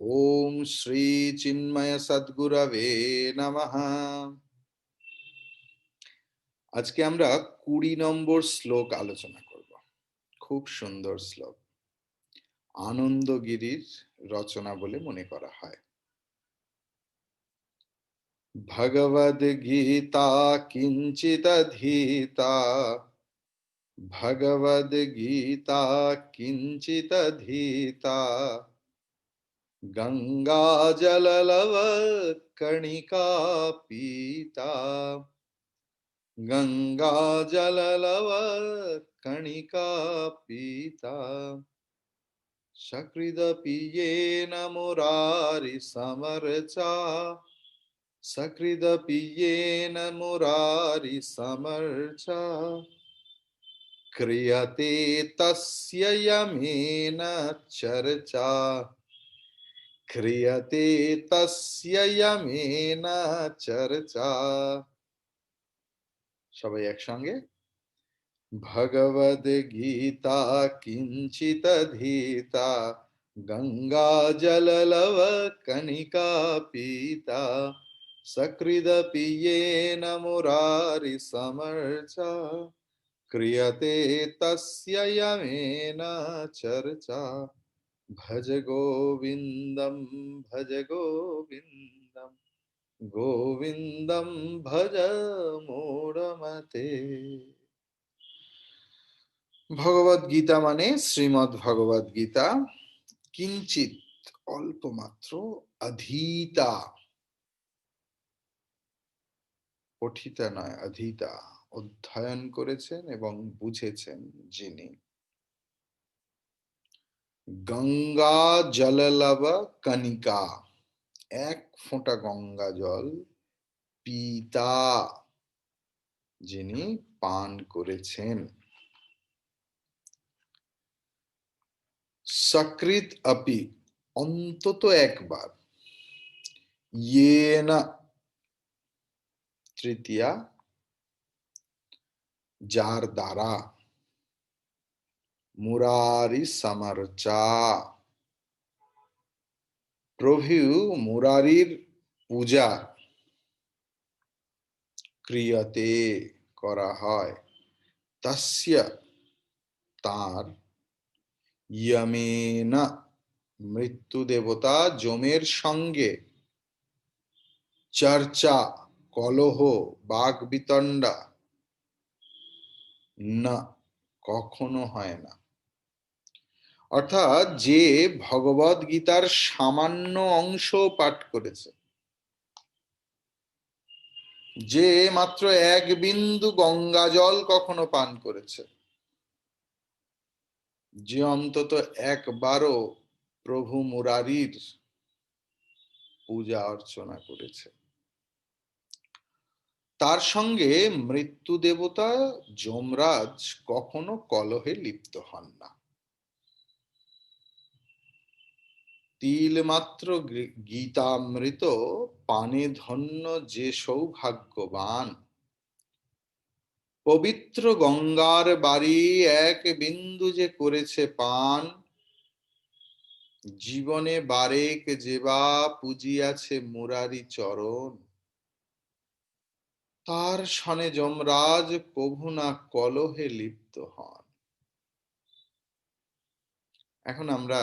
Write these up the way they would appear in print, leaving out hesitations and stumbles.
ওম শ্রী চিন্ময় সদ্গুরবে নমঃ। আজকে আমরা 20 নম্বর শ্লোক আলোচনা করব। খুব সুন্দর শ্লোক, আনন্দগিরির রচনা বলে মনে করা হয়। ভগবদ গীতা কিঞ্চিদধীতা, ভগবদ গীতা কিঞ্চিদধীতা, গঙ্গা জললব কণিকা পীতা, গঙ্গা জললব কণিকা পীতা, সকৃদপি येन মুরারি সমর্চা, সকৃদপি येन মুরারি সমর্চা, ক্রিয়তে তস্য यमेन চর্চা, ক্রিয়তে তস্য यमेन চর্চা। সবাই একসঙ্গে, ভগবদ গীতা কিঞ্চিদধীতা, গঙ্গা জললব কণিকা পীতা, সকৃদপি येन মুরারি সমর্চা, ক্রিয়তে তস্য यमेन চর্চা। ভজ গোবিন্দম ভজ গোবিন্দম, গোবিন্দম ভজ মূঢ়মতে। ভগবদ গীতা মানে শ্রীমদ্ ভগবদ গীতা, কিঞ্চিত অল্প মাত্র, অধীতা পঠিতা নয়, অধীতা অধ্যয়ন করেছেন এবং বুঝেছেন যিনি। গঙ্গা জললব কণিকা, এক ফোঁটা গঙ্গা জল, পিতা যিনি পান করেছেন, সকৃত আপি অন্তত একবার, येन তৃতীয়া যার দ্বারা, মুরারি সমর্চা প্রভু মুরারির পূজা, ক্রিয়তে করা হয়, তস্য তার, यमेन মৃত্যু দেবতা যমের সঙ্গে, চর্চা কলহ বাগ বিতণ্ডা, না কখনো হয় না। অর্থাৎ যে ভগবদ গীতার সামান্য অংশ পাঠ করেছে, যে মাত্র এক বিন্দু গঙ্গা জল কখনো পান করেছে, যে অন্তত একবারও প্রভু মুরারির পূজা অর্চনা করেছে, তার সঙ্গে মৃত্যু দেবতা যমরাজ কখনো কলহে লিপ্ত হন না। তিল মাত্র গীতামৃত পানে ধন্য যে সৌভাগ্যবান, পবিত্র গঙ্গার বাড়ি এক বিন্দু যে করেছে পান, জীবনে বারেক যেবা পুজিয়াছে মুরারি চরণ, তার সনে যমরাজ কভু না কলহে লিপ্ত হন। এখন আমরা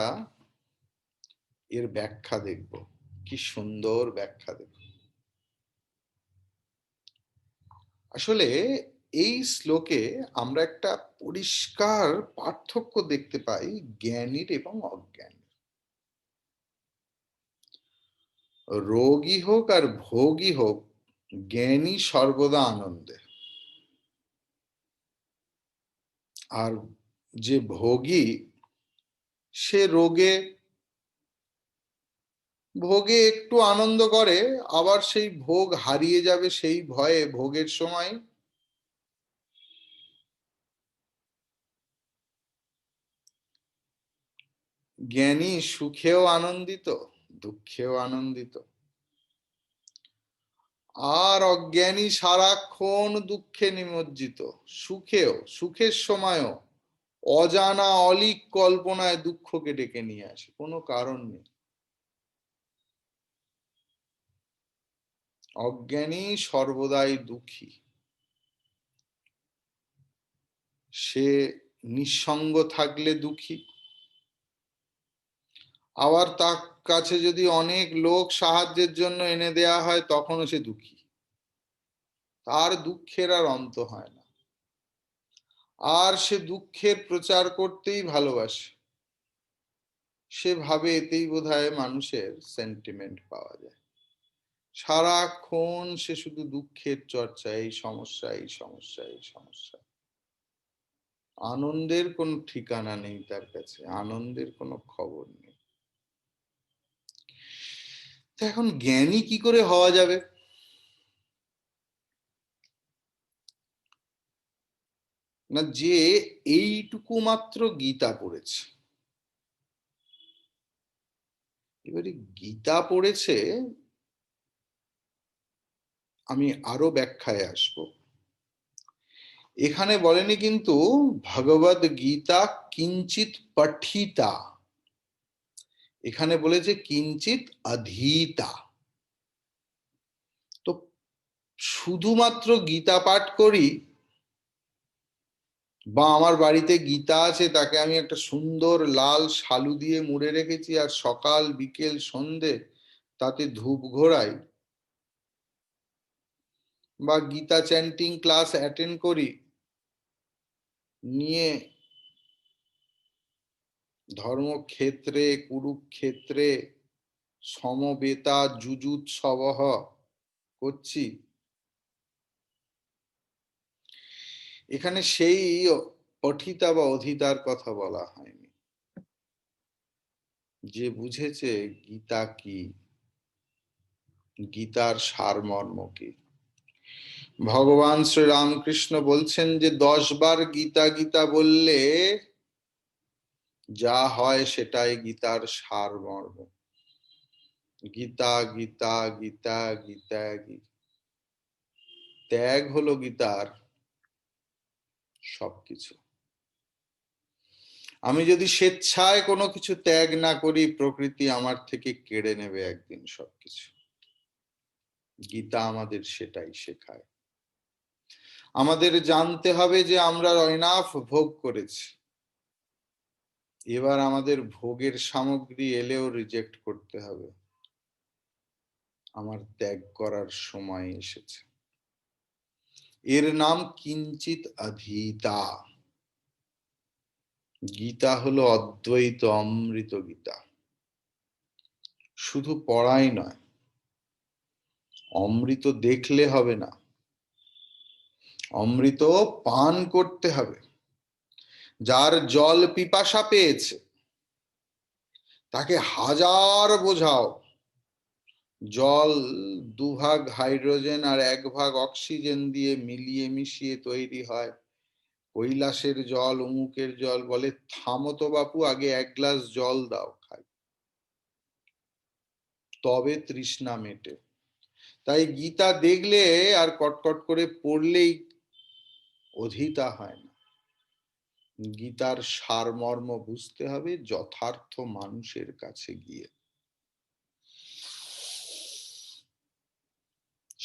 এর ব্যাখ্যা দেখব, কি সুন্দর ব্যাখ্যা দেখব। আসলে এই শ্লোকে আমরা একটা পরিষ্কার পার্থক্য দেখতে পাই জ্ঞানীর এবং অজ্ঞানীর। রোগী হোক আর ভোগী হোক, জ্ঞানী সর্বদা আনন্দে, আর যে ভোগী সে রোগে ভোগে একটু আনন্দ করে, আবার সেই ভোগ হারিয়ে যাবে সেই ভয়ে ভোগের সময় জ্ঞানী সুখেও আনন্দিত, দুঃখেও আনন্দিত, আর অজ্ঞানী সারাক্ষণ দুঃখে নিমজ্জিত, সুখের সময়ও অজানা অলিক কল্পনায় দুঃখকে ডেকে নিয়ে আসে, কোনো কারণ নেই। অজ্ঞানী সর্বদাই দুঃখী। সে নিঃসঙ্গ থাকলে দুঃখী, আবার তার কাছে যদি অনেক লোক সাহায্যের জন্য এনে দেয়া হয় তখনও সে দুঃখী। তার দুঃখের আর অন্ত হয় না, আর সে দুঃখের প্রচার করতেই ভালোবাসে। সে ভাবে এতেই বোধহয় মানুষের সেন্টিমেন্ট পাওয়া যায়। সারাক্ষণ সে শুধু দুঃখের চর্চা, এই সমস্যা, এই সমস্যা, এই সমস্যা। আনন্দের কোনো ঠিকানা নেই তার কাছে, আনন্দের কোনো খবর নেই। এখন জ্ঞানী কি করে হওয়া যাবে? না, যে এইটুকু মাত্র গীতা পড়েছে। এবারে গীতা পড়েছে, আমি আরো ব্যাখ্যায় আসব। এখানে বলেনি কিন্তু ভগবদ গীতা কিঞ্চিত পঠিতা, এখানে বলেছে কিঞ্চিত অধীতা। তো শুধুমাত্র গীতা পাঠ করি, বা আমার বাড়িতে গীতা আছে, তাকে আমি একটা সুন্দর লাল শালু দিয়ে মুড়ে রেখেছি, আর সকাল বিকেল সন্ধে তাতে ধূপ ঘোরাই, বা গীতা চ্যান্টিং ক্লাস অ্যাটেন্ড করি, নিয়ে ধর্মক্ষেত্রে কুরুক্ষেত্রে সমবেতা যুযুৎসবহ করছি, এখানে সেই পঠিতা বা অধিতার কথা বলা হয়নি। যে বুঝেছে গীতা কি, গীতার সারমর্ম কি। ভগবান শ্রীরামকৃষ্ণ বলছেন যে 10 বার গীতা গীতা বললে যা হয় সেটাই গীতার সারমর্ম। গীতা গীতা গীতা গীতা গীতা, ত্যাগ হলো গীতার সবকিছু। আমি যদি স্বেচ্ছায় কোনো কিছু ত্যাগ না করি, প্রকৃতি আমার থেকে কেড়ে নেবে একদিন সবকিছু। গীতা আমাদের সেটাই শেখায়। আমাদের জানতে হবে যে আমরা এনাফ ভোগ করেছি, এবার আমাদের ভোগের সামগ্রী এলেও রিজেক্ট করতে হবে। আমার ত্যাগ করার সময় এসেছে। এর নাম কিঞ্চিত অধীতা। গীতা হলো অদ্বৈত অমৃত গীতা। শুধু পড়াই নয়, অমৃত দেখলে হবে না, অমৃত পান করতে হবে। যার জল পিপাসা পেয়েছে তাকে হাজার বোঝাও জল 2 ভাগ হাইড্রোজেন আর 1 ভাগ অক্সিজেন দিয়ে মিলিয়ে মিশিয়ে তৈরি হয়, কৈলাসের জল, অমুকের জল, বলে থামো তো বাপু, আগে 1 গ্লাস জল দাও খাই, তবে তৃষ্ণা মেটে। তাই গীতা দেখলে আর কটকট করে পড়লেই অধীতা হয় না। গীতার সারমর্ম বুঝতে হবে যথার্থ মানুষের কাছে গিয়ে।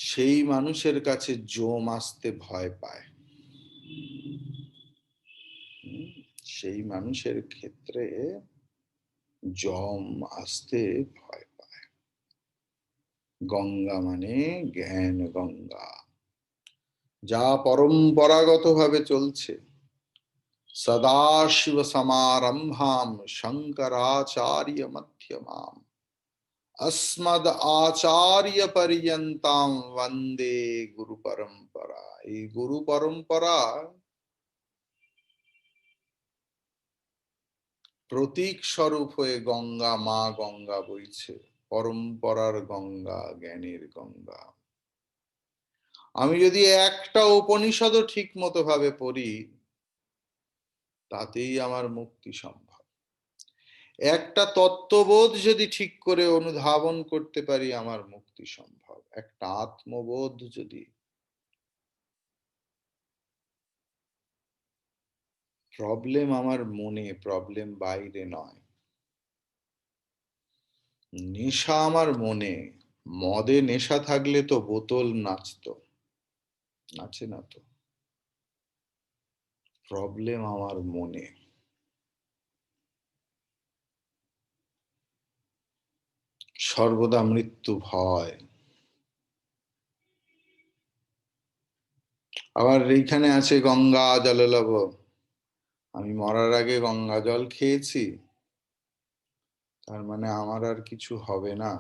সেই মানুষের কাছে জম আসতে ভয় পায়, সেই মানুষের ক্ষেত্রে জম আসতে ভয় পায়। গঙ্গা মানে জ্ঞান গঙ্গা, যা পরম্পরাগত ভাবে চলছে। সদাশিব সমারম্ভাম শঙ্করাচার্য মধ্যমাম अस्मद आचार्य पर्यंताम वंदे गुरु परंपरा। এই গুরু পরম্পরা প্রতীক স্বরূপ হয়ে গঙ্গা, মা গঙ্গা বইছে, পরম্পরার গঙ্গা, জ্ঞানের গঙ্গা। আমি যদি একটা উপনিষদও ঠিক মতো ভাবে পড়ি, তাতেই আমার মুক্তি সম্ভব। একটা তত্ত্ববোধ যদি ঠিক করে অনুধাবন করতে পারি, আমার মুক্তি সম্ভব। একটা আত্মবোধ যদি। প্রবলেম আমার মনে, প্রবলেম বাইরে নয়। নেশা আমার মনে, মদে নেশা থাকলে তো বোতল নাচতো, নাচে না তো। প্রবলেম আমার মনে। সর্বদা মৃত্যু ভয়। আবার এইখানে আছে গঙ্গা জল লব, আমি মরার আগে গঙ্গা জল খেয়েছি, তার মানে আমার আর কিছু হবে না।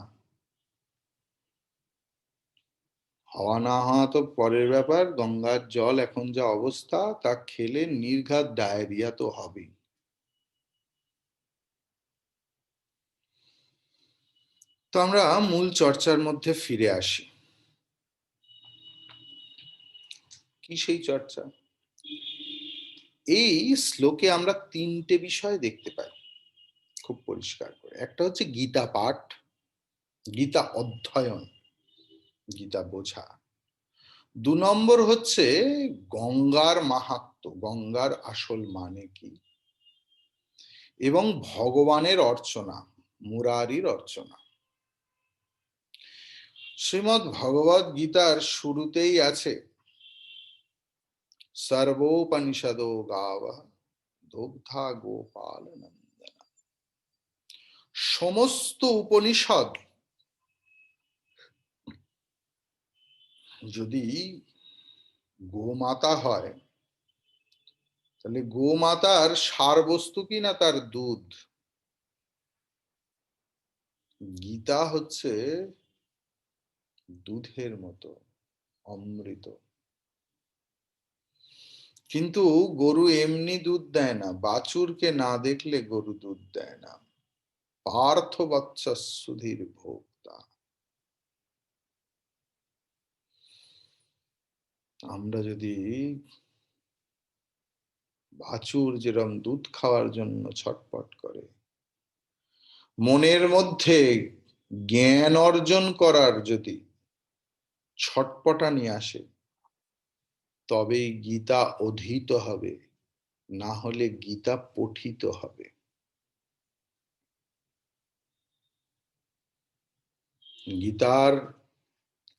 হওয়া না হওয়া তো পরের ব্যাপার, গঙ্গার জল এখন যা অবস্থা তা খেলে নির্ঘাত ডায়রিয়া তো হবেই। তো আমরা মূল চর্চার মধ্যে ফিরে আসি। কি সেই চর্চা? এই শ্লোকে আমরা তিনটে বিষয় দেখতে পাই খুব পরিষ্কার করে। একটা হচ্ছে গীতা পাঠ, গীতা অধ্যয়ন, গীতা বোঝা। 2 নম্বর হচ্ছে গঙ্গার মাহাত্ম্য, গঙ্গার আসল মানে কি, এবং ভগবানের অর্চনা, মুরারির অর্চনা। শ্রীমদ্ ভগবদ গীতার শুরুতেই আছে সর্বোপনিষদো গাব দুগ্ধা গোপাল নন্দন। সমস্ত উপনিষদ যদি গোমাতা হয়, তাহলে গোমাতার সার বস্তু কি না তার দুধ। গীতা হচ্ছে দুধের মতো, অমৃত। কিন্তু গরু এমনি দুধ দেয় না, বাছুরকে না দেখলে গরু দুধ দেয় না। পার্থ বৎস সুধীর ভোক্তা। আমরা যদি বাছুর যেরকম দুধ খাওয়ার জন্য ছটপট করে, মনের মধ্যে জ্ঞান অর্জন করার যদি ছটপটানি আসে, তবেই গীতা অধীত হবে, না হলে গীতা পঠিত হবে। গীতার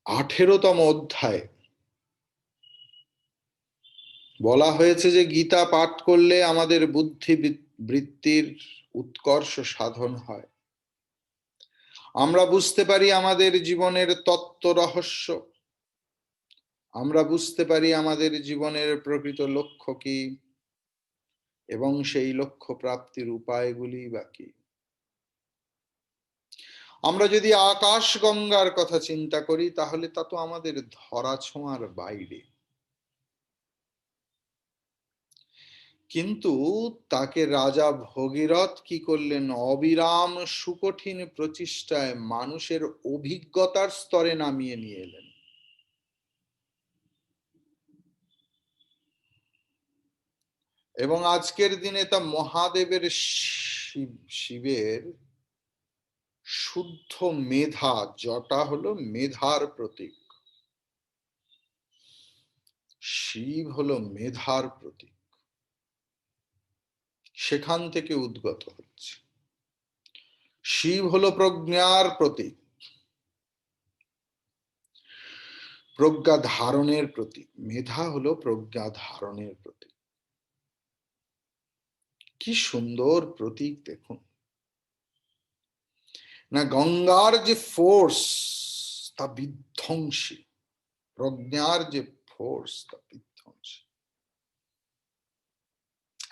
18তম অধ্যায় বলা হয়েছে যে গীতা পাঠ করলে আমাদের বুদ্ধি বৃত্তির উৎকর্ষ সাধন হয়, আমরা বুঝতে পারি আমাদের জীবনের তত্ত্ব রহস্য, আমরা বুঝতে পারি আমাদের জীবনের প্রকৃত লক্ষ্য কি, এবং সেই লক্ষ্য প্রাপ্তির উপায়গুলি বা কি। আমরা যদি আকাশ গঙ্গার কথা চিন্তা করি, তাহলে তা তো আমাদের ধরা ছোঁয়ার বাইরে। কিন্তু তাকে রাজা ভগীরথ কি করলেন? অবিরাম সুকঠিন প্রচেষ্টায় মানুষের অভিজ্ঞতার স্তরে নামিয়ে নিয়ে এলেন। এবং আজকের দিনে তা মহাদেবের শিবের শুদ্ধ মেধা, জটা হলো মেধার প্রতীক, শিব হলো মেধার প্রতীক, সেখান থেকে উদ্গত হচ্ছে। শিব হলো প্রজ্ঞার প্রতীক, প্রজ্ঞা ধারণের প্রতীক, মেধা হলো প্রজ্ঞা ধারণের প্রতীক। কি সুন্দর প্রতীক দেখুন না। গঙ্গার যে ফোর্স তা বিধ্বংসী, প্রজ্ঞার যে ফোর্স তা বিধ্বংসী।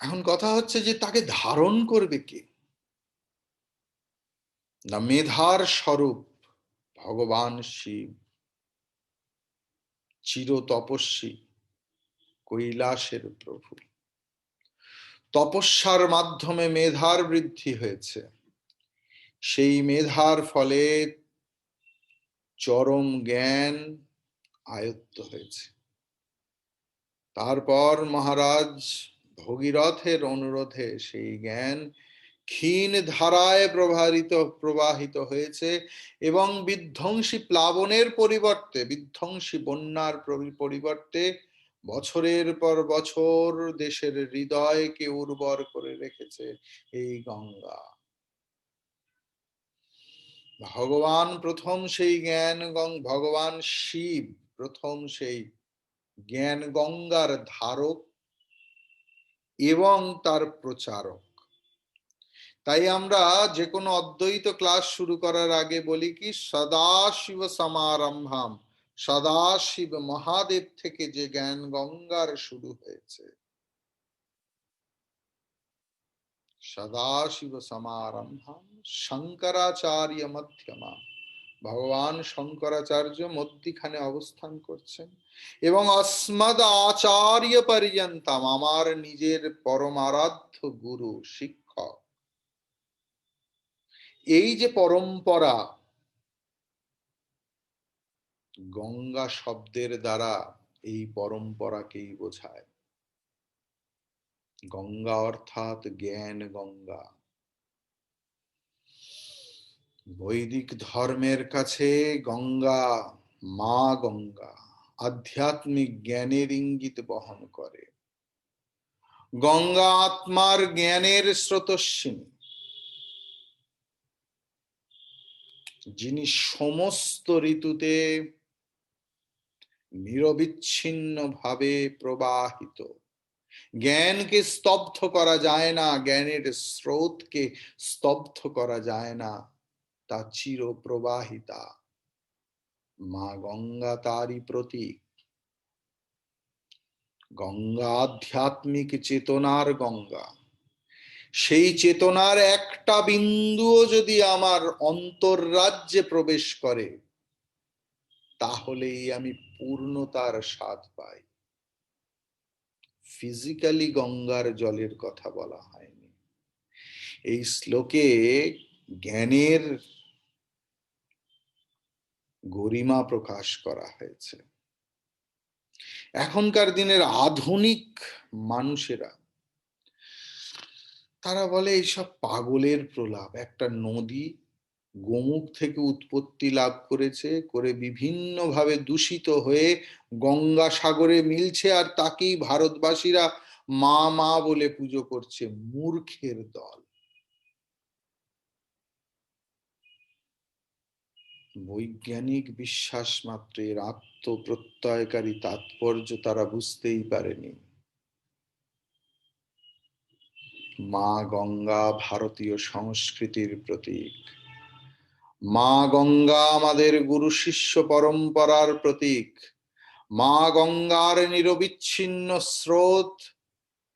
এখন কথা হচ্ছে যে তাকে ধারণ করবে কে? না, মেধার স্বরূপ ভগবান শিব, চির তপস্বী, কৈলাসের প্রভু। তপস্যার মাধ্যমে মেধার বৃদ্ধি হয়েছে, সেই মেধার ফলে চরম জ্ঞান আয়ত্ত হয়েছে। তারপর মহারাজ ভগীরথের অনুরোধে সেই জ্ঞান ক্ষীণ ধারায় প্রবাহিত হয়েছে, এবং বিধ্বংসী প্লাবনের পরিবর্তে, বিধ্বংসী বন্যার পরিবর্তে বছরের পর বছর দেশের হৃদয়কে উর্বর করে রেখেছে এই গঙ্গা। ভগবান প্রথম সেই জ্ঞান ভগবান শিব প্রথম সেই জ্ঞান গঙ্গার ধারক এবং তার প্রচারক। তাই আমরা যে কোনো অদ্বৈত ক্লাস শুরু করার আগে বলি কি, সদাশিব সমারম্ভাম, সদাশিব মহাদেব থেকে যে জ্ঞান গঙ্গার শুরু হয়েছে, সদাশিব সমারম্ভাম শঙ্করাচার্য মধ্যমা, ভগবান শঙ্করাচার্য মধ্যখানে অবস্থান করছেন, এবং অস্মদ আচার্য পর্যন্তম, আমার নিজের পরমারাধ্য গুরু শিক্ষক। এই যে পরম্পরা, গঙ্গা শব্দের দ্বারা এই পরম্পরাকেই বোঝায়। গঙ্গা অর্থাৎ জ্ঞান গঙ্গা। বৈদিক ধর্মের কাছে গঙ্গা, মা গঙ্গা, আধ্যাত্মিক জ্ঞানের ইঙ্গিত বহন করে। গঙ্গা আত্মার জ্ঞানের স্রোতস্বিনী, যিনি সমস্ত ঋতুতে নিরবিচ্ছিন্ন ভাবে প্রবাহিত। জ্ঞানকে স্তব্ধ করা যায় না, জ্ঞানের স্রোতকে স্তব্ধ করা যায় না, তা চির প্রবাহিতা। মা গঙ্গা তারই প্রতীক। গঙ্গা আধ্যাত্মিক চেতনার গঙ্গা। সেই চেতনার একটা বিন্দুও যদি আমার অন্তর্রাজ্যে প্রবেশ করে, তাহলেই আমি পূর্ণতার স্বাদ পাই। ফিজিক্যালি গঙ্গার জলের কথা বলা হয়নি এই শ্লোকে। জ্ঞানের গরিমা প্রকাশ করা হয়েছে। এখনকার দিনের আধুনিক মানুষেরা, তারা বলে এইসব পাগলের প্রলাপ। একটা নদী গোমুখ থেকে উৎপত্তি লাভ করেছে, করে বিভিন্ন ভাবে দূষিত হয়ে গঙ্গা সাগরে মিলছে, আর তাকেই ভারতবাসীরা মা মা বলে পুজো করছে। মূর্খের দল। বৈজ্ঞানিক বিশ্বাস মাত্রের আত্মপ্রত্যয়কারী তাৎপর্য তারা বুঝতেই পারেনি। মা গঙ্গা ভারতীয় সংস্কৃতির প্রতীক। মা গঙ্গা আমাদের গুরু শিষ্য পরম্পরার প্রতীক। মা গঙ্গার নিরবিচ্ছিন্ন স্রোত,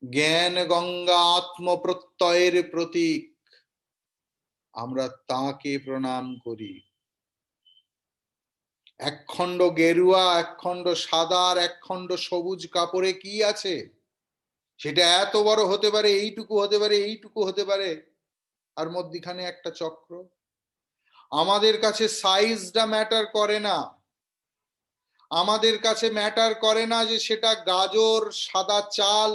জ্ঞান গঙ্গা আত্মপ্রত্যয়ের প্রতীক। আমরা তাকে প্রণাম করি। একখণ্ড গেরুয়া, একখণ্ড সাদা আর একখণ্ড সবুজ কাপড়ে কি আছে? সেটা এত বড় হতে পারে, এইটুকু হতে পারে, এইটুকু হতে পারে, আর মধ্যখানে একটা চক্র। আমাদের কাছে সাইজটা ম্যাটার করে না। আমাদের কাছে ম্যাটার করে না যে সেটা গাজর, সাদা চাল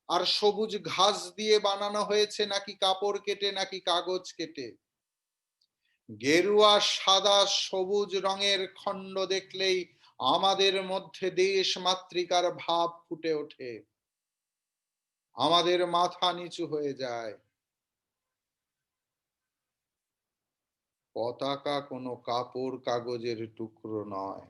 আর সবুজ ঘাস দিয়ে বানানো হয়েছে, নাকি কাপড় কেটে, নাকি কাগজ কেটে। গেরুয়া, সাদা, সবুজ রঙের খণ্ড দেখলেই আমাদের মধ্যে দেশ মাতৃকার ভাব ফুটে ওঠে। আমাদের মাথা নিচু হয়ে যায়। পতাকা কোনো কাপড় কাগজের টুকরো নয়।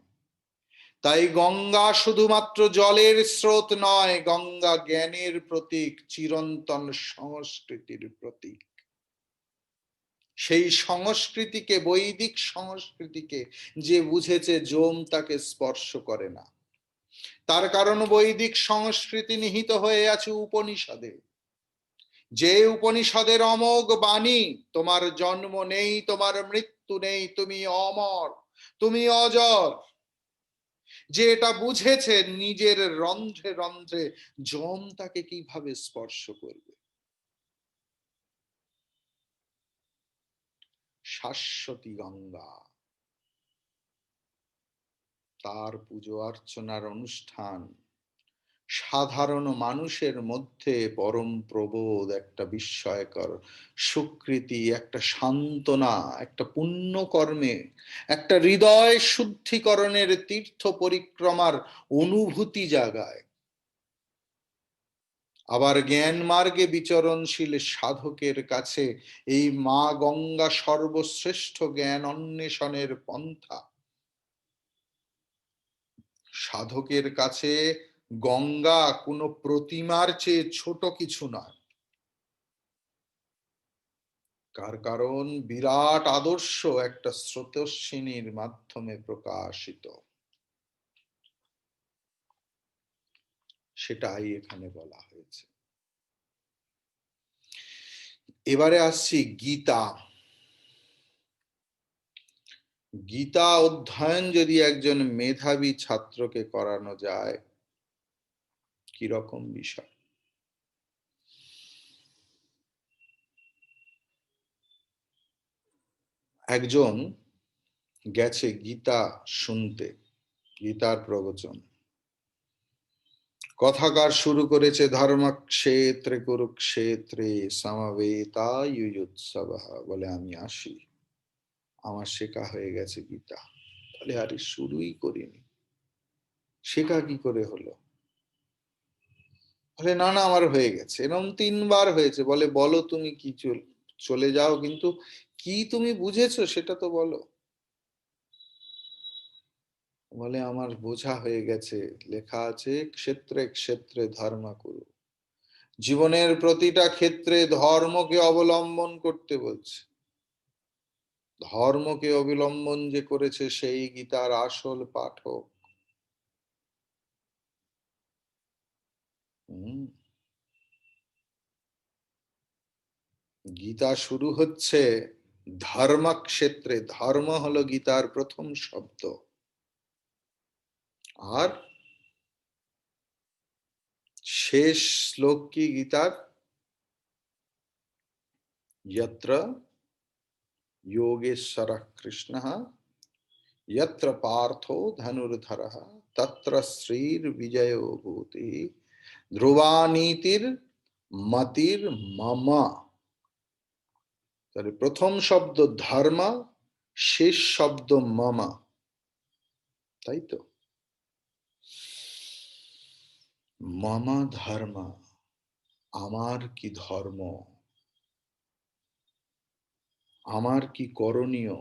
তাই গঙ্গা শুধুমাত্র জলের স্রোত নয়, গঙ্গা জ্ঞানের প্রতীক, চিরন্তন সংস্কৃতির প্রতীক। সেই সংস্কৃতিকে, বৈদিক সংস্কৃতিকে যে বুঝেছে, যম তাকে স্পর্শ করে না। তার কারণ বৈদিক সংস্কৃতি নিহিত হয়ে আছে উপনিষদে। যে উপনিষদের অমোঘ বাণী, তোমার জন্ম নেই, তোমার মৃত্যু নেই, তুমি অমর, তুমি অজর, যে এটা বুঝেছে, নিজের রন্ধ্রে রন্ধ্রে যম তাকে কিভাবে স্পর্শ করবে। শাশ্বতী গঙ্গা, তার পুজো অর্চনার অনুষ্ঠান সাধারণ মানুষের মধ্যে পরম প্রবোধ, একটা বিস্ময়কর সুকৃতি, একটা সান্ত্বনা, একটা পুণ্যকর্মে, একটা হৃদয় শুদ্ধিকরণের তীর্থ পরিক্রমার অনুভূতি জাগায়। আবার জ্ঞান মার্গে বিচরণশীল সাধকের কাছে এই মা গঙ্গা সর্বশ্রেষ্ঠ জ্ঞান অন্বেষণের পন্থা। সাধকের কাছে গঙ্গা কোনো প্রতিমার চেয়ে ছোট কিছু নয়। কারণ বিরাট আদর্শ একটা স্রোতস্বিনীর মাধ্যমে প্রকাশিত, সেটাই এখানে বলা হয়েছে। এবারে আসছি গীতা। গীতা অধ্যয়ন যদি একজন মেধাবী ছাত্রকে করানো যায়, কিরকম বিষয়? একজন গেছে গীতা শুনতে, গীতার প্রবচন, কথাকার শুরু করেছে ধর্মক্ষেত্রে কুরুক্ষেত্রে সমবেতায়ুৎসবঃ, বলে আমি আসি, আমার শেখা হয়ে গেছে গীতা। তাহলে আরে শুরুই করিনি, শেখা কি করে হলো? বলে না না আমার হয়ে গেছে। এরকম 3বার হয়েছে। বলে বলো তুমি কি, চলে যাও, কিন্তু কি তুমি বুঝেছো সেটা তো বলো। বলে আমার বোঝা হয়ে গেছে, লেখা আছে ক্ষেত্রে ক্ষেত্রে ধর্ম কুরু। জীবনের প্রতিটা ক্ষেত্রে ধর্মকে অবলম্বন করতে বলছে। ধর্মকে অবলম্বন যে করেছে সেই গীতার আসল পাঠক। গীতা শুরু হচ্ছে ধর্মক্ষেত্রে, ধর্ম হলো গীতার প্রথম শব্দ। আর শেষ শ্লোক কি গীতার? যত্র যোগেশ্বরঃ কৃষ্ণঃ यत्र पार्थो धनुर्धरः तत्र श्रीर्विजयो भूति ध्रुवा नीतिर मतिर मम। তাহলে প্রথম শব্দ ধর্ম, শেষ শব্দ মম, তাই তো? মম ধর্ম, আমার কি ধর্ম, আমার কি করণীয়,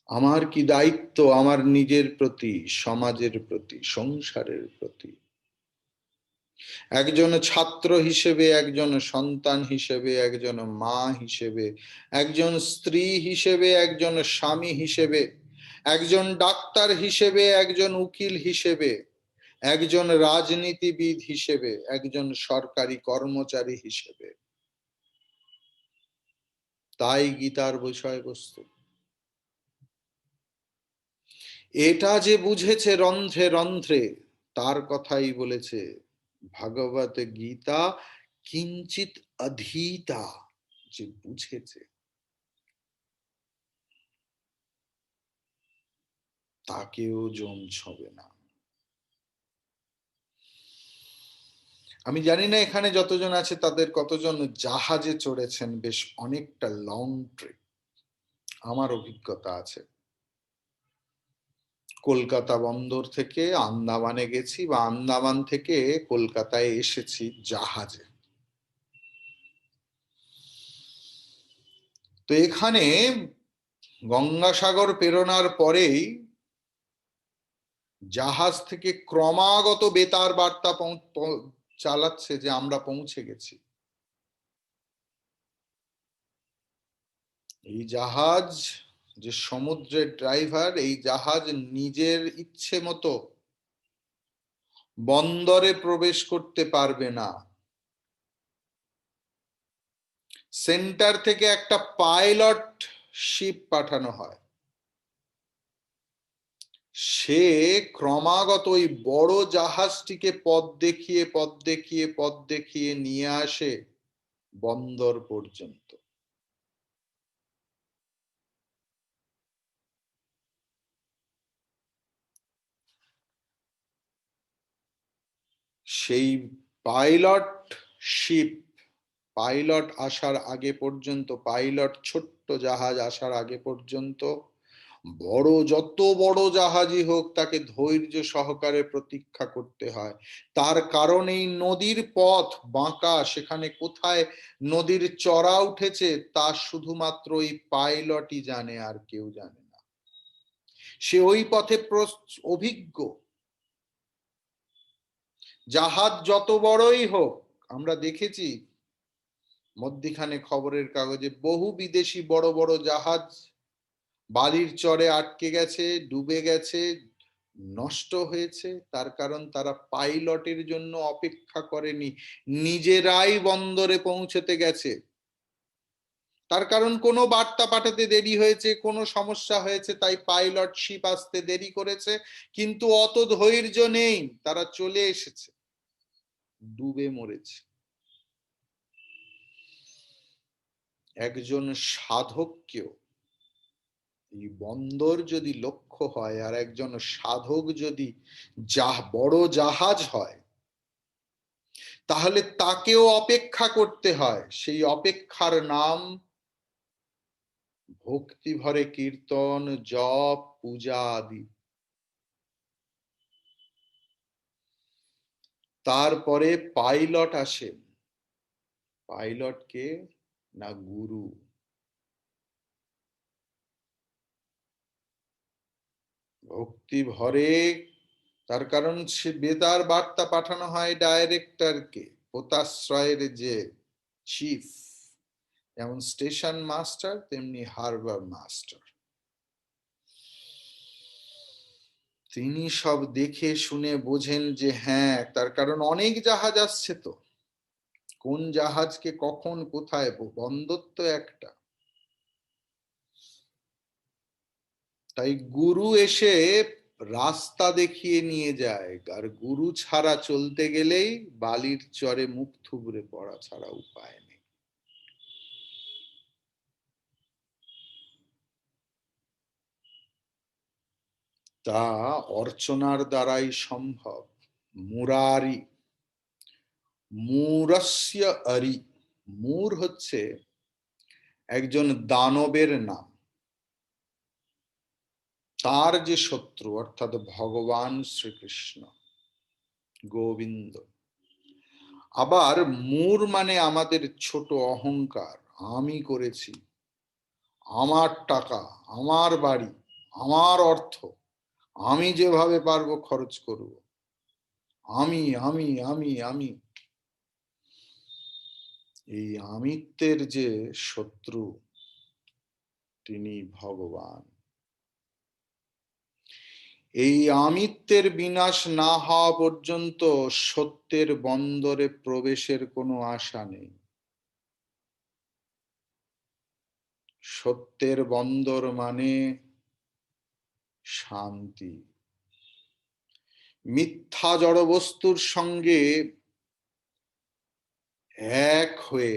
আমার কি দায়িত্ব আমার নিজের প্রতি, সমাজের প্রতি, সংসারের প্রতি। একজন ছাত্র হিসেবে, একজন সন্তান হিসেবে, একজন মা হিসেবে, একজন স্ত্রী হিসেবে, একজন স্বামী হিসেবে, একজন ডাক্তার হিসেবে, একজন উকিল হিসেবে, একজন রাজনীতিবিদ হিসেবে, একজন সরকারি কর্মচারী হিসেবে। তাই গীতার বিষয়বস্তু। এটা যে বুঝেছে রন্ধ্রে রন্ধ্রে, তার কথাই বলেছে ভগবত গীতা কিঞ্চিত অধীতা, যে বুঝেছে তাকেও জম ছবে না। আমি জানি না এখানে যতজন আছে তাদের কতজন জাহাজে চড়েছেন, বেশ অনেকটা লং ট্রিপ। আমার অভিজ্ঞতা আছে, কলকাতা বন্দর থেকে আন্দামানে গেছি, বা আন্দামান থেকে কলকাতায় এসেছি জাহাজে। তো এখানে গঙ্গাসাগর পেরোনার পরেই জাহাজ থেকে ক্রমাগত বেতার বার্তা চালাচ্ছে যে আমরা পৌঁছে গেছি। এই জাহাজ, যে সমুদ্রের ড্রাইভার, এই জাহাজ নিজের ইচ্ছে মতো বন্দরে প্রবেশ করতে পারবে না। সেন্টার থেকে একটা পাইলট শিপ পাঠানো হয়, সে ক্রমাগত ওই বড় জাহাজটিকে পথ দেখিয়ে পথ দেখিয়ে পথ দেখিয়ে নিয়ে আসে বন্দর পর্যন্ত। সেই পাইলট শিপ, পাইলট আসার আগে পর্যন্ত, পাইলট ছোট্ট জাহাজ আসার আগে পর্যন্ত যত বড় জাহাজই হোক তাকে ধৈর্য সহকারে প্রতীক্ষা করতে হয়। তার কারণ এই নদীর পথ বাঁকা, সেখানে কোথায় নদীর চড়া উঠেছে তা শুধুমাত্র ওই পাইলটই জানে, আর কেউ জানে না। সে ওই পথে অভিজ্ঞ। জাহাজ যত বড়ই হোক, আমরা দেখেছি মধ্যিখানে খবরের কাগজে বহু বিদেশি বড় বড় জাহাজ বালির চরে আটকে গেছে, ডুবে গেছে, নষ্ট হয়েছে। তার কারণ তারা পাইলটের জন্য অপেক্ষা করেনি, নিজেরাই বন্দরে পৌঁছতে গেছে। তার কারণ কোনো বার্তা পাঠাতে দেরি হয়েছে, কোনো সমস্যা হয়েছে, তাই পাইলট শিপ আসতে দেরি করেছে, কিন্তু অত ধৈর্য নেই, তারা চলে এসেছে, ডুবে মরেছে। একজন সাধককেও এই বন্দর যদি লক্ষ্য হয়, আর একজন সাধক যদি বড় জাহাজ হয়, তাহলে তাকেও অপেক্ষা করতে হয়। সেই অপেক্ষার নাম ভক্তি ভরে কীর্তন, জপ, পূজা আদি। তারপরে পাইলট আসেন। পাইলট কে? না, গুরু। ভক্তি ভরে, তার কারণ সে বেতার বার্তা পাঠানো হয় ডাইরেক্টরকে, পোতাশ্রয়ের যে চিফ, যেমন স্টেশন মাস্টার তেমনি হারবার মাস্টার। তিনি সব দেখে শুনে বোঝেন যে হ্যাঁ, তার কারণ অনেক জাহাজ আসছে, তো কোন জাহাজকে কখন কোথায়, বন্দর তো একটা। তাই গুরু এসে রাস্তা দেখিয়ে নিয়ে যায়, আর গুরু ছাড়া চলতে গেলেই বালির চরে মুখ থুবড়ে পড়া ছাড়া উপায় নেই। তা অর্চনার দ্বারাই সম্ভব। মুরারি, মুরস্য আরি। মুর হচ্ছে একজন দানবের নাম। তার যে শত্রু অর্থাৎ ভগবান শ্রীকৃষ্ণ, গোবিন্দ। আবার মুর মানে আমাদের ছোট অহংকার, আমি করেছি, আমার টাকা, আমার বাড়ি, আমার অর্থ, আমি যেভাবে পারবো খরচ করব, আমি আমি আমি আমি। এই আমিত্বের যে শত্রু তিনি ভগবান। এই আমিত্বের বিনাশ না হওয়া পর্যন্ত সত্যের বন্দরে প্রবেশের কোনো আশা নেই। সত্যের বন্দর মানে শান্তি। মিথ্যা জড়বস্তুর সঙ্গে এক হয়ে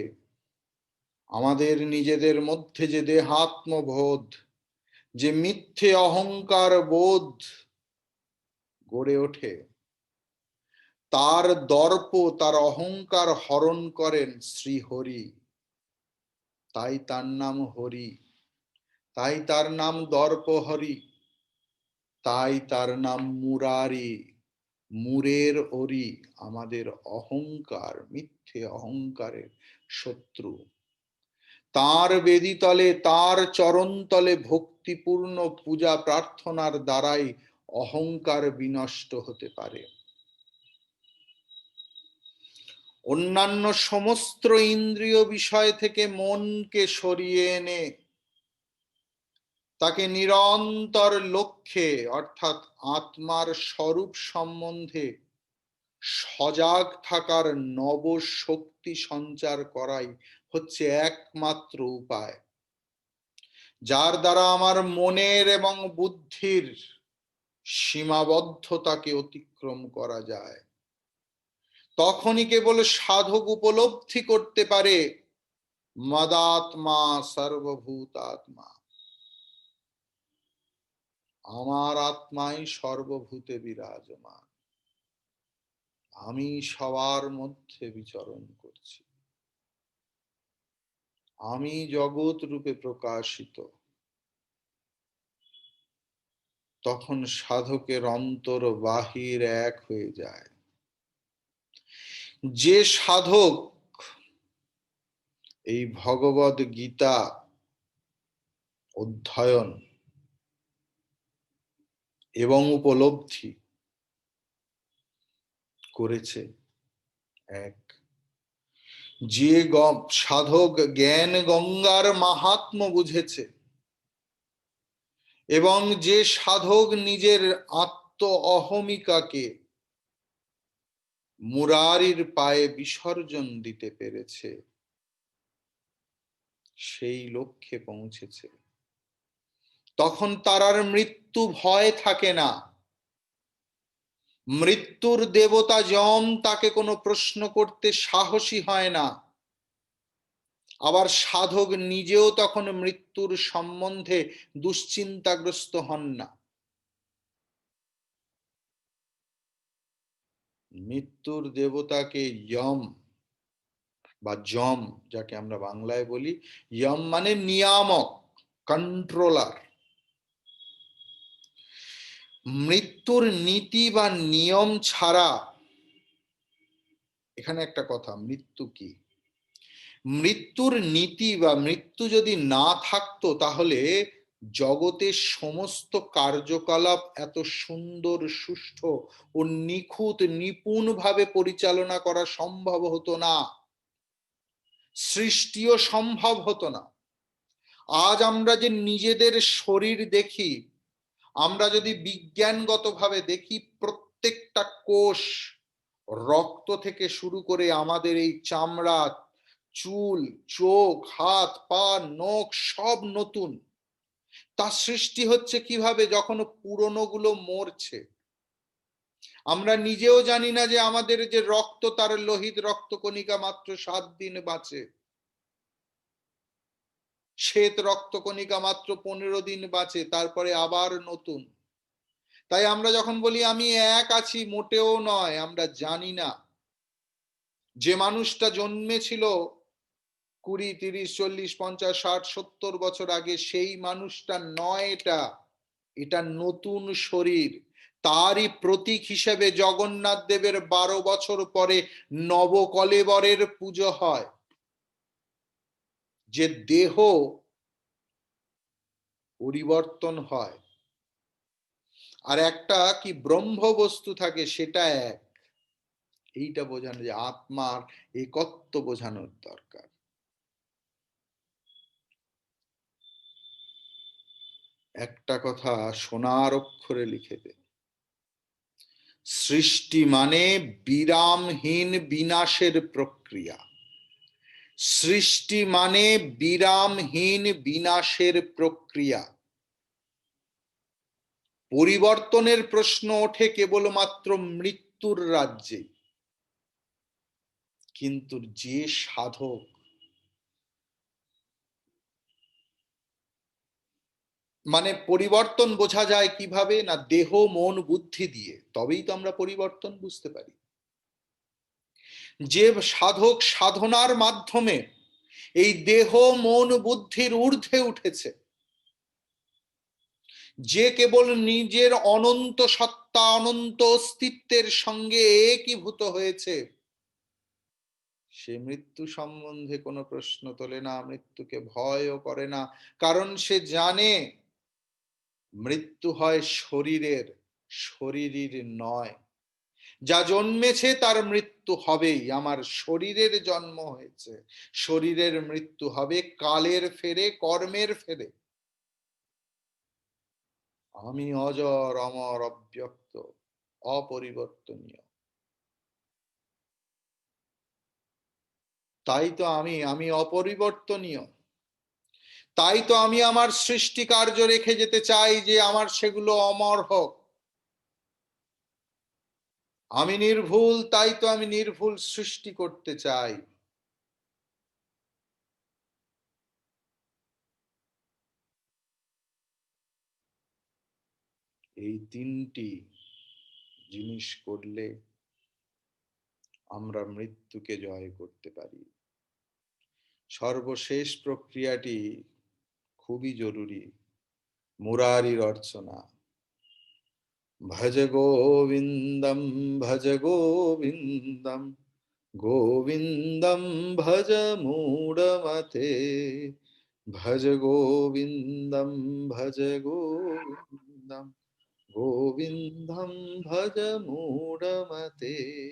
আমাদের নিজেদের মধ্যে যে দেহাত্মবোধ, যে মিথ্যে অহংকার বোধ গড়ে ওঠে, তার দর্প, তার অহংকার হরণ করেন শ্রীহরি। তাই তার নাম হরি, তাই তার নাম দর্পহরি, তাই তার নাম মুরারি। মুরের অরি, আমাদের অহংকার, মিথ্যে অহংকারের শত্রু। তার বেদিতলে, তার চরণতলে ভক্তিপূর্ণ পূজা প্রার্থনার দ্বারাই অহংকার বিনষ্ট হতে পারে। অন্যান্য সমস্ত ইন্দ্রিয় বিষয় থেকে মনকে সরিয়ে এনে তাকে নিরন্তর লক্ষ্যে অর্থাৎ আত্মার স্বরূপ সম্বন্ধে সজাগ থাকার নব শক্তি সঞ্চার করাই হচ্ছে একমাত্র উপায়, যার দ্বারা আমার মনের এবং বুদ্ধির সীমাবদ্ধতাকে অতিক্রম করা যায়। তখনই কেবল সাধক উপলব্ধি করতে পারে মদাত্মা সর্বভূতাত্মা, আমার আত্মাই সর্বভূতে বিরাজমান, আমি সবার মধ্যে বিচরণ করছি, আমি জগৎ রূপে প্রকাশিত। তখন সাধকের অন্তর বাহির এক হয়ে যায়। যে সাধক এই ভগবদ গীতা অধ্যয়ন এবং উপলব্ধি করেছে, এক, যে সাধক জ্ঞান গঙ্গার মাহাত্ম্য বুঝেছে এবং যে সাধক নিজের আত্ম অহমিকাকে মুরারির পায়ে বিসর্জন দিতে পেরেছে, সেই লক্ষ্যে পৌঁছেছে। তখন তার আর মৃত্যু ভয় থাকে না। মৃত্যুর দেবতা যম তাকে কোনো প্রশ্ন করতে সাহসী হয় না। আবার সাধক নিজেও তখন মৃত্যুর সম্বন্ধে দুশ্চিন্তাগ্রস্ত হন না। মৃত্যুর দেবতাকে যম বা যম, যাকে আমরা বাংলায় বলি, যম মানে নিয়ামক, কন্ট্রোলার। মৃত্যুর নীতি বা নিয়ম ছাড়া, এখানে একটা কথা, মৃত্যু কি? মৃত্যুর নীতি বা মৃত্যু যদি না থাকতো তাহলে জগতের সমস্ত কার্যকলাপ এত সুন্দর, সুষ্ঠু ও নিখুঁত, নিপুণ ভাবে পরিচালনা করা সম্ভব হতো না, সৃষ্টিও সম্ভব হতো না। আজ আমরা যে নিজেদের শরীর দেখি, আমরা যদি বিজ্ঞানগতভাবে দেখি, প্রত্যেকটা কোষ, রক্ত থেকে শুরু করে আমাদের এই চামড়া, চুল, চোখ, হাত, পা, নখ সব নতুন। তার সৃষ্টি হচ্ছে কিভাবে? যখন পুরনো গুলো মরছে। আমরা নিজেও জানি না যে আমাদের যে রক্ত, তার লোহিত রক্তকণিকা মাত্র 7 দিন বাঁচে, শ্বেত রক্তকণিকা মাত্র 15 দিন বাঁচে, তারপরে আবার নতুন। তাই আমরা যখন বলি আমি এক আছি, মোটেও নয়। আমরা জানি না যে মানুষটা জন্মেছিল 20, 30, 40, 50, 60, 70 বছর আগে, সেই মানুষটা নয় এটা। এটা নতুন শরীর। তারই প্রতীক হিসেবে জগন্নাথ দেবের 12 বছর পরে নবকলেবরের পুজো হয়। যে দেহ পরিবর্তন হয় আর একটা কি ব্রহ্ম বস্তু থাকে, সেটা এক। এইটা বোঝানো, যে আত্মার একত্ব বোঝানোর দরকার। একটা কথা সোনার অক্ষরে লিখে দে, সৃষ্টি মানে বিরামহীন বিনাশের প্রক্রিয়া। সৃষ্টি মানে বিরামহীন বিনাশের প্রক্রিয়া। পরিবর্তনের প্রশ্ন ওঠে কেবলমাত্র মৃত্যুর রাজ্যে। কিন্তু যে সাধক মানে পরিবর্তন বোঝা যায় কিভাবে? না, দেহ মন বুদ্ধি দিয়ে, তবেই তো আমরা পরিবর্তন বুঝতে পারি। যে সাধক সাধনার মাধ্যমে এই দেহ মন বুদ্ধির ঊর্ধ্বে উঠেছে, যে কেবল নিজের অনন্ত সত্তা, অনন্ত অস্তিত্বের সঙ্গে একীভূত হয়েছে, সে মৃত্যু সম্বন্ধে কোনো প্রশ্ন তোলে না, মৃত্যুকে ভয়ও করে না। কারণ সে জানে মৃত্যু হয় শরীরের, শরীরের নয়। যা জন্মেছে তার মৃত্যু হবেই। আমার শরীরের জন্ম হয়েছে, শরীরের মৃত্যু হবে, কালের ফেরে, কর্মের ফেরে। আমি অজর, অমর, অব্যক্ত, অপরিবর্তনীয়। তাই তো আমি অপরিবর্তনীয়। তাই তো আমি আমার সৃষ্টি কার্য রেখে যেতে চাই, যে আমার সেগুলো অমর হোক। আমি নির্ভুল, তাই তো আমি নির্ভুল সৃষ্টি করতে চাই। এই 3টি জিনিস করলে আমরা মৃত্যুকে জয় করতে পারি। সর্বশেষ প্রক্রিয়াটি খুবই জরুরি, মুরারির অর্চনা। भज गोविंदम भज गोविंदम गोविंदम भज मूढ़मते भज गोविंदम भज गोविंदम गोविंदम भज मूढ़मते।